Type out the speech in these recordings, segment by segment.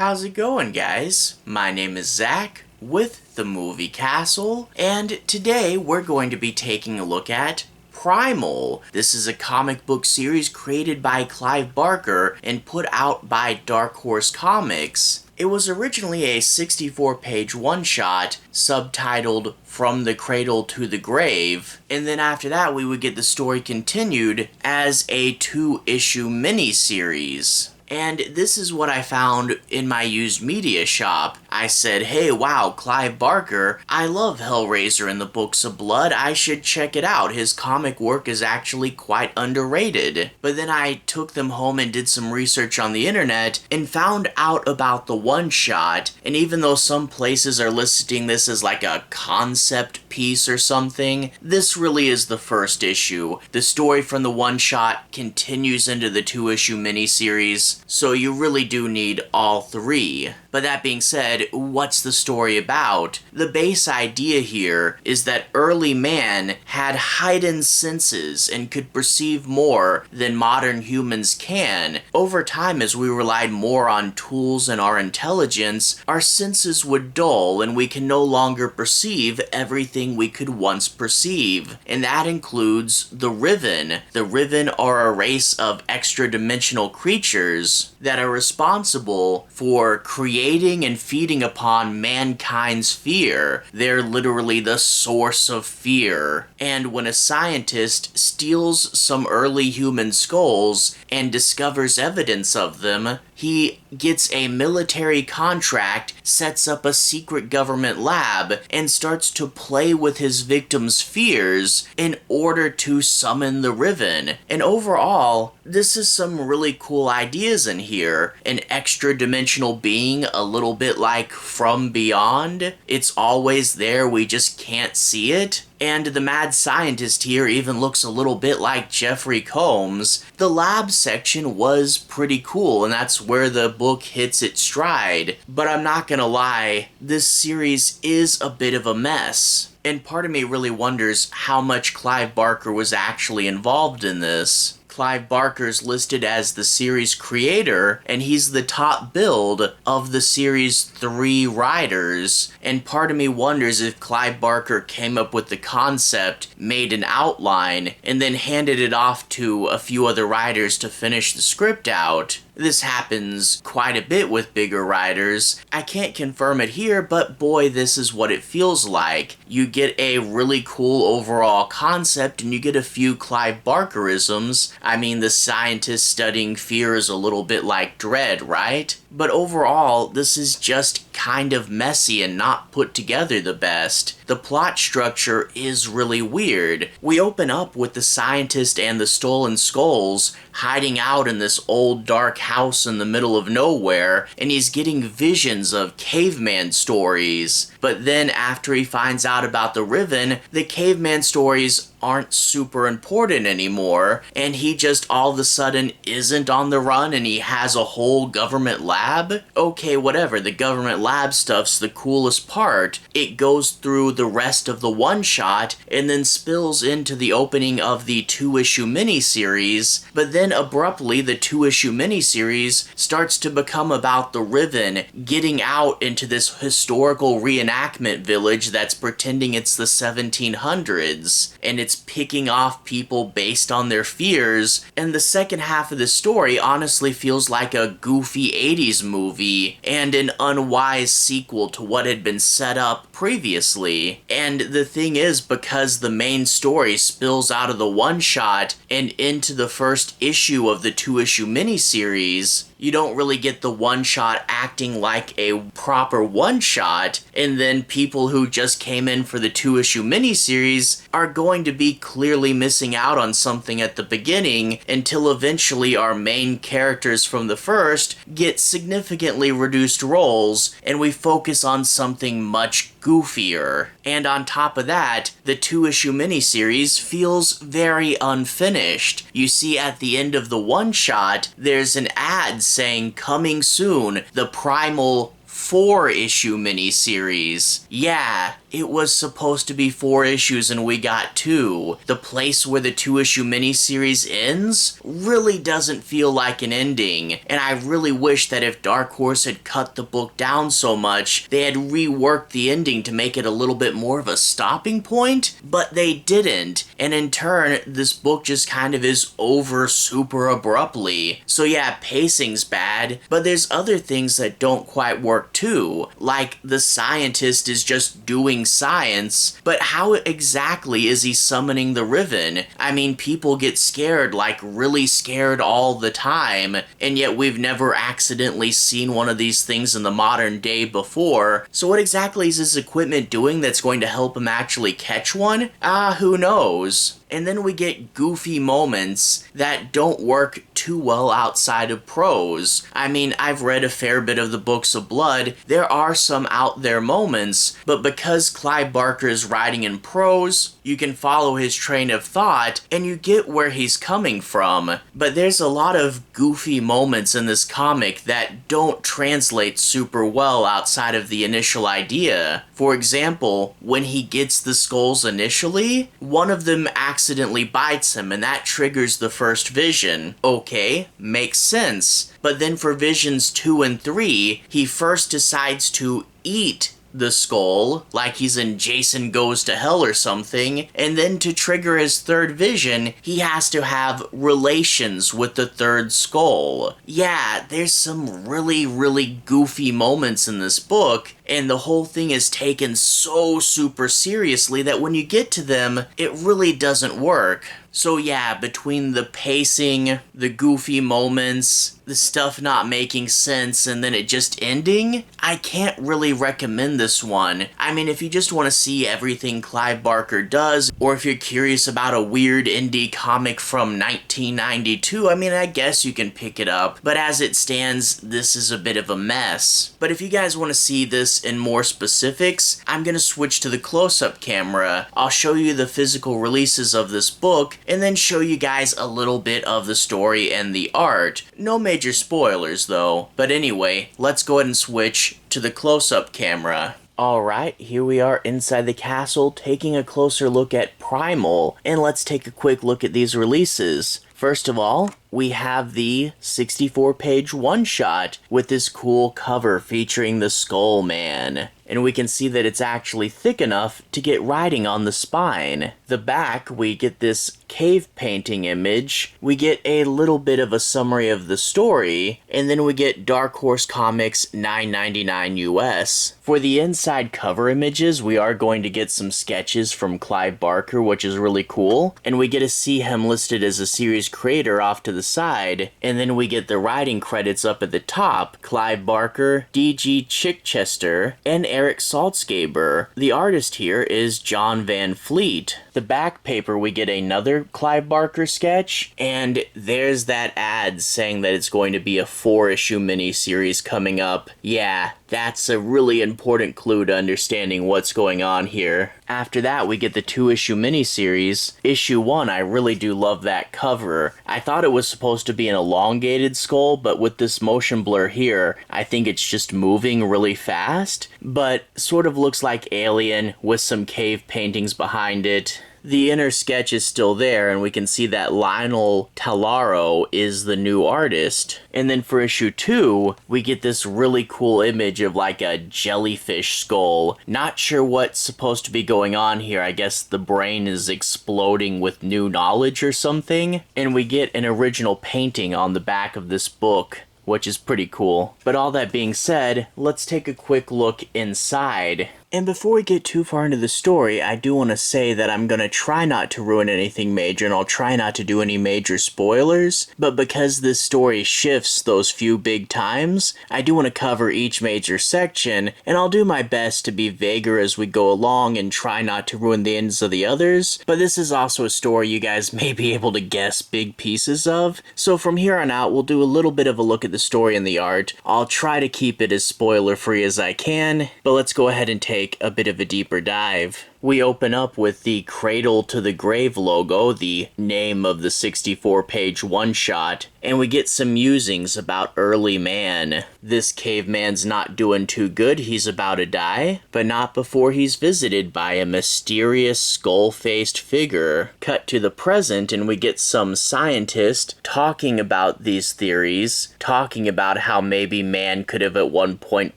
How's it going, guys? My name is Zach with the Movie Castle, and today we're going to be taking a look at Primal. This is a comic book series created by Clive Barker and put out by Dark Horse Comics. It was originally a 64-page one-shot subtitled From the Cradle to the Grave, and then after that we would get the story continued as a 2-issue miniseries. And this is what I found in my used media shop. I said, hey, wow, Clive Barker, I love Hellraiser and the Books of Blood, I should check it out. His comic work is actually quite underrated. But then I took them home and did some research on the internet and found out about the one-shot, and even though some places are listing this as like a concept piece or something, this really is the first issue. The story from the one-shot continues into the 2-issue miniseries, so you really do need all three. But that being said, what's the story about? The base idea here is that early man had heightened senses and could perceive more than modern humans can. Over time, as we relied more on tools and our intelligence, our senses would dull and we can no longer perceive everything we could once perceive. And that includes the Riven. The Riven are a race of extra-dimensional creatures that are responsible for creating and feeding upon mankind's fear. They're literally the source of fear. And when a scientist steals some early human skulls and discovers evidence of them, he gets a military contract, sets up a secret government lab, and starts to play with his victims' fears in order to summon the Riven. And overall, this is some really cool ideas in here. An extra-dimensional being, a little bit like From Beyond. It's always there, we just can't see it. And the mad scientist here even looks a little bit like Jeffrey Combs. The lab section was pretty cool, and that's where the book hits its stride. But I'm not gonna lie, this series is a bit of a mess. And part of me really wonders how much Clive Barker was actually involved in this. Clive Barker's listed as the series creator, and he's the top billed of the series' 3 writers. And part of me wonders if Clive Barker came up with the concept, made an outline, and then handed it off to a few other writers to finish the script out. This happens quite a bit with bigger writers. I can't confirm it here, but boy, this is what it feels like. You get a really cool overall concept, and you get a few Clive Barkerisms. I mean, the scientist studying fear is a little bit like Dread, right? But overall, this is just kind of messy and not put together the best. The plot structure is really weird. We open up with the scientist and the stolen skulls hiding out in this old dark house in the middle of nowhere, and he's getting visions of caveman stories. But then after he finds out about the Riven, the caveman stories aren't super important anymore, and he just all of a sudden isn't on the run and he has a whole government lab? Okay, whatever, the government lab stuff's the coolest part. It goes through the rest of the one-shot and then spills into the opening of the 2-issue miniseries, but then abruptly the 2-issue miniseries starts to become about the Riven getting out into this historical reenactment village that's pretending it's the 1700s, and it's picking off people based on their fears, and the second half of the story honestly feels like a goofy 80s movie and an unwise sequel to what had been set up previously. And the thing is, because the main story spills out of the one-shot and into the first issue of the 2-issue miniseries, you don't really get the one-shot acting like a proper one-shot, and then people who just came in for the 2-issue miniseries are going to be clearly missing out on something at the beginning until eventually our main characters from the first get significantly reduced roles and we focus on something much goofier. And on top of that, the 2-issue miniseries feels very unfinished. You see at the end of the one-shot, there's an ad saying, coming soon, the Primal 4-issue miniseries. Yeah, it was supposed to be 4 issues and we got 2. The place where the 2-issue miniseries ends really doesn't feel like an ending, and I really wish that if Dark Horse had cut the book down so much, they had reworked the ending to make it a little bit more of a stopping point, but they didn't, and in turn, this book just kind of is over super abruptly. So yeah, pacing's bad, but there's other things that don't quite work too, like the scientist is just doing science, but how exactly is he summoning the Riven? I mean, people get scared, like really scared all the time, and yet we've never accidentally seen one of these things in the modern day before, so what exactly is his equipment doing that's going to help him actually catch one? Who knows? And then we get goofy moments that don't work too well outside of prose. I mean, I've read a fair bit of the Books of Blood. There are some out there moments, but because Clive Barker is writing in prose, you can follow his train of thought and you get where he's coming from. But there's a lot of goofy moments in this comic that don't translate super well outside of the initial idea. For example, when he gets the skulls initially, one of them accidentally bites him and that triggers the first vision. Okay, makes sense. But then for visions 2 and 3, he first decides to eat the skull, like he's in Jason Goes to Hell or something, and then to trigger his third vision, he has to have relations with the third skull. Yeah, there's some really goofy moments in this book, and the whole thing is taken so super seriously that when you get to them, it really doesn't work. So yeah, between the pacing, the goofy moments, the stuff not making sense, and then it just ending, I can't really recommend this one. I mean, if you just want to see everything Clive Barker does, or if you're curious about a weird indie comic from 1992, I mean, I guess you can pick it up. But as it stands, this is a bit of a mess. But if you guys want to see this in more specifics, I'm gonna switch to the close-up camera. I'll show you the physical releases of this book, and then show you guys a little bit of the story and the art. No major spoilers though. But anyway, let's go ahead and switch to the close-up camera. Alright, here we are inside the castle taking a closer look at Primal, and let's take a quick look at these releases. First of all, we have the 64-page one-shot with this cool cover featuring the Skull Man. And we can see that it's actually thick enough to get writing on the spine. The back, we get this cave painting image, we get a little bit of a summary of the story, and then we get Dark Horse Comics $9.99 US. For the inside cover images, we are going to get some sketches from Clive Barker, which is really cool, and we get to see him listed as a series creator off to the side, and then we get the writing credits up at the top: Clive Barker, D.G. Chichester, and Erik Saltzgaber. The artist here is John Van Fleet. The back paper, we get another Clive Barker sketch, and there's that ad saying that it's going to be a 4-issue miniseries coming up. Yeah, that's a really important clue to understanding what's going on here. After that, we get the 2-issue miniseries. Issue 1, I really do love that cover. I thought it was supposed to be an elongated skull, but with this motion blur here, I think it's just moving really fast, but sort of looks like Alien with some cave paintings behind it. The inner sketch is still there, and we can see that Lionel Talaro is the new artist. And then for issue 2, we get this really cool image of like a jellyfish skull. Not sure what's supposed to be going on here. I guess the brain is exploding with new knowledge or something. And we get an original painting on the back of this book, which is pretty cool. But all that being said, let's take a quick look inside. And before we get too far into the story, I do want to say that I'm going to try not to ruin anything major, and I'll try not to do any major spoilers, but because this story shifts those few big times, I do want to cover each major section, and I'll do my best to be vaguer as we go along and try not to ruin the ends of the others, but this is also a story you guys may be able to guess big pieces of, so from here on out we'll do a little bit of a look at the story and the art. I'll try to keep it as spoiler-free as I can, but let's go ahead and take a bit of a deeper dive. We open up with the Cradle to the Grave logo, the name of the 64-page one-shot, and we get some musings about early man. This caveman's not doing too good, he's about to die, but not before he's visited by a mysterious skull-faced figure. Cut to the present and we get some scientist talking about these theories, talking about how maybe man could have at one point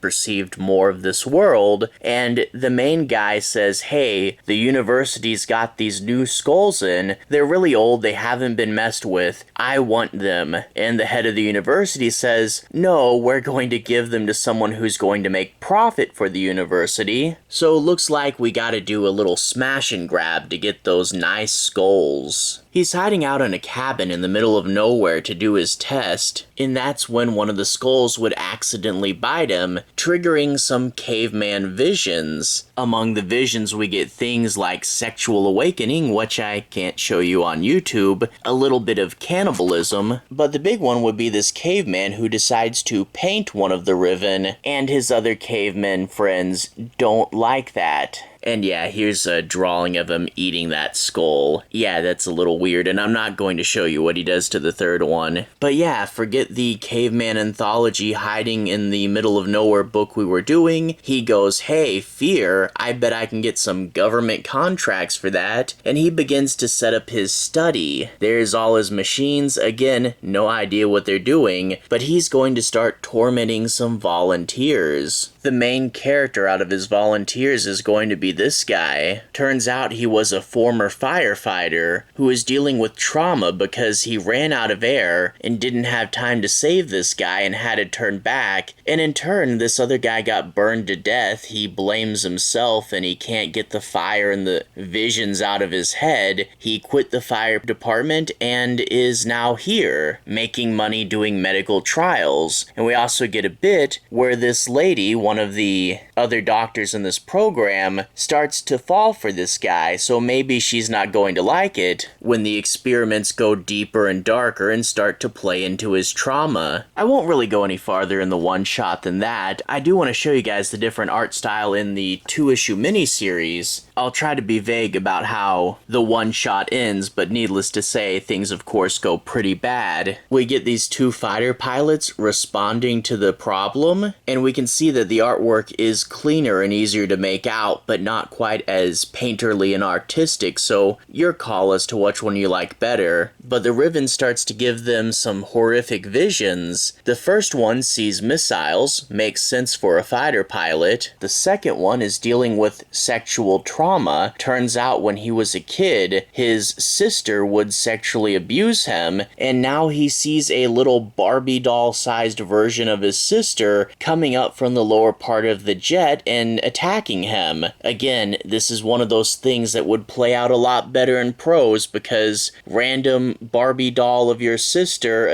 perceived more of this world, and the main guy says, hey, the university's got these new skulls in, they're really old, they haven't been messed with, I want them. And the head of the university says, no, we're going to give them to someone who's going to make profit for the university. So it looks like we gotta do a little smash and grab to get those nice skulls. He's hiding out in a cabin in the middle of nowhere to do his test, and that's when one of the skulls would accidentally bite him, triggering some caveman visions. Among the visions we get things like sexual awakening, which I can't show you on YouTube, a little bit of cannibalism, but the big one would be this caveman who decides to paint one of the Riven, and his other cavemen friends don't like that. And yeah, here's a drawing of him eating that skull. Yeah, that's a little weird, and I'm not going to show you what he does to the third one. But yeah, forget the caveman anthology hiding in the middle of nowhere book we were doing. He goes, hey, fear, I bet I can get some government contracts for that. And he begins to set up his study. There's all his machines. Again, no idea what they're doing, but he's going to start tormenting some volunteers. The main character out of his volunteers is going to be this guy. Turns out he was a former firefighter who is dealing with trauma because he ran out of air and didn't have time to save this guy and had to turn back. And in turn, this other guy got burned to death. He blames himself and he can't get the fire and the visions out of his head. He quit the fire department and is now here, making money doing medical trials. And we also get a bit where this lady, one of the other doctors in this program, starts to fall for this guy, so maybe she's not going to like it when the experiments go deeper and darker and start to play into his trauma. I won't really go any farther in the one-shot than that. I do want to show you guys the different art style in the 2-issue miniseries. I'll try to be vague about how the one-shot ends, but needless to say, things of course go pretty bad. We get these two fighter pilots responding to the problem, and we can see that the artwork is cleaner and easier to make out, but not quite as painterly and artistic, so your call as to which one you like better. But the Riven starts to give them some horrific visions. The first one sees missiles, makes sense for a fighter pilot. The second one is dealing with sexual trauma. Turns out when he was a kid, his sister would sexually abuse him, and now he sees a little Barbie doll-sized version of his sister coming up from the lower part of the jet and attacking him. Again, this is one of those things that would play out a lot better in prose because random Barbie doll of your sister,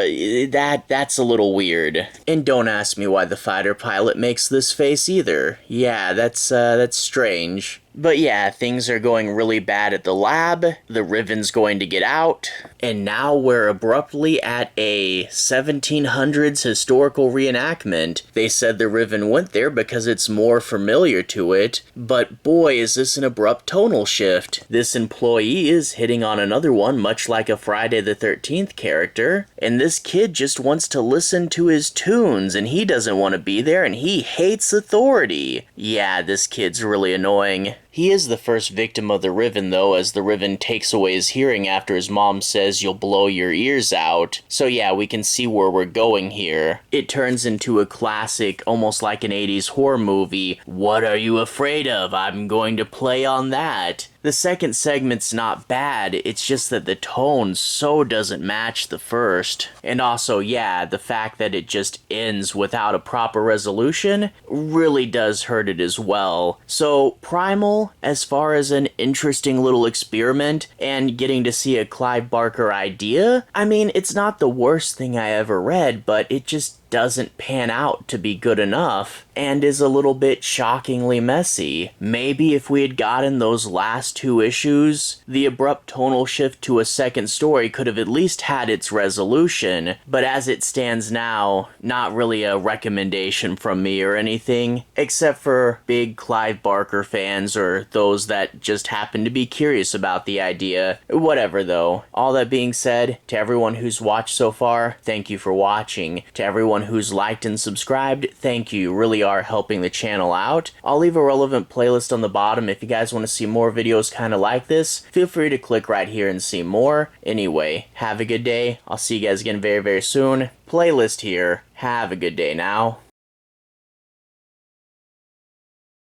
that's a little weird. And don't ask me why the fighter pilot makes this face either. Yeah, that's strange. But yeah, things are going really bad at the lab, the Riven's going to get out, and now we're abruptly at a 1700s historical reenactment. They said the Riven went there because it's more familiar to it, but boy is this an abrupt tonal shift. This employee is hitting on another one much like a Friday the 13th character, and this kid just wants to listen to his tunes and he doesn't want to be there and he hates authority. Yeah, this kid's really annoying. He is the first victim of the Riven, though, as the Riven takes away his hearing after his mom says you'll blow your ears out. So yeah, we can see where we're going here. It turns into a classic, almost like an 80s horror movie. What are you afraid of? I'm going to play on that. The second segment's not bad, it's just that the tone so doesn't match the first. And also, yeah, the fact that it just ends without a proper resolution really does hurt it as well. So, Primal, as far as an interesting little experiment and getting to see a Clive Barker idea, I mean, it's not the worst thing I ever read, but it just doesn't pan out to be good enough and is a little bit shockingly messy. Maybe if we had gotten those last 2 issues, the abrupt tonal shift to a second story could have at least had its resolution, but as it stands now, not really a recommendation from me or anything, except for big Clive Barker fans or those that just happen to be curious about the idea. Whatever though. All that being said, to everyone who's watched so far, thank you for watching. To everyone who's liked and subscribed, thank you. You really are helping the channel out. I'll leave a relevant playlist on the bottom. If you guys want to see more videos kind of like this, feel free to click right here and see more. Anyway, have a good day. I'll see you guys again very, very soon. Playlist here. Have a good day now.